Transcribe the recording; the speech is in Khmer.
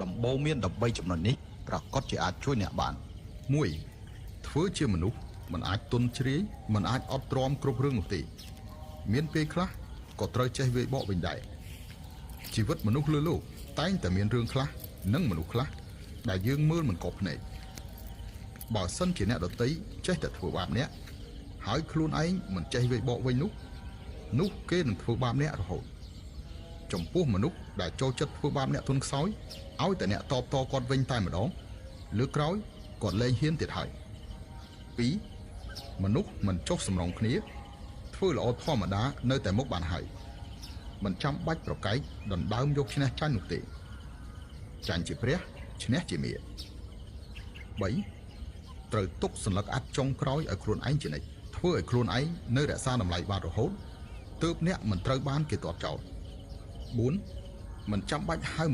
ដំបូងមាន13ចំណុចនេះប្រកាសជាអាចជួយអ្នកបាន 1. ធ្វើជាមនុស្សមិនអាចទន់ជ្រាយមិនអាចអត់ទ្រាំគ្រប់រឿងនោះទេមានពេលខ្លះក៏ត្រូវចេះវាយបកវិញដែរជីវិតមនុស្សលើលោកតែងតែមានរឿងខ្លះនិងមនុស្សខ្លះដែលយើងមើលមិនកប់ភ្នែកបើសិនជាអ្នកដទៃចេះតែធ្វើបាបអ្នកហើយខ្លួនឯងមិនចេះវាយបកវិញនោះគេនឹងធ្វើបាបអ្នករហូតចំពោះមនុស្សដែលចូលចិត្តធ្វើបាបអ្នកទុនខ្សោយឲ្យតែអ្នកតបតគាត់វិញតែម្ដងលើក្រោយគាត់លែងហ៊ានទៀតហើយ 2. មនុស្សមិនចុះសម្រងគ្នាធ្វើល្អធម្មតានៅតែមុខបានហើយមិនចាំបាច់ប្រកែកដណ្ដើមយកឈ្នះចាញ់នោះទេចាញ់ជាព្រះឈ្នះជាមារ 3. ត្រូវទុកសន្លឹកអាត់ចុងក្រោយឲ្យខ្លួនឯងជានិច្ចធ្វើឲ្យខ្លួនឯងនៅរក្សាតម្លៃបានរហូតទើបអ្នកមិនត្រូវបានគេទាត់ចោល 4. មិនចាំបាច់ហៅ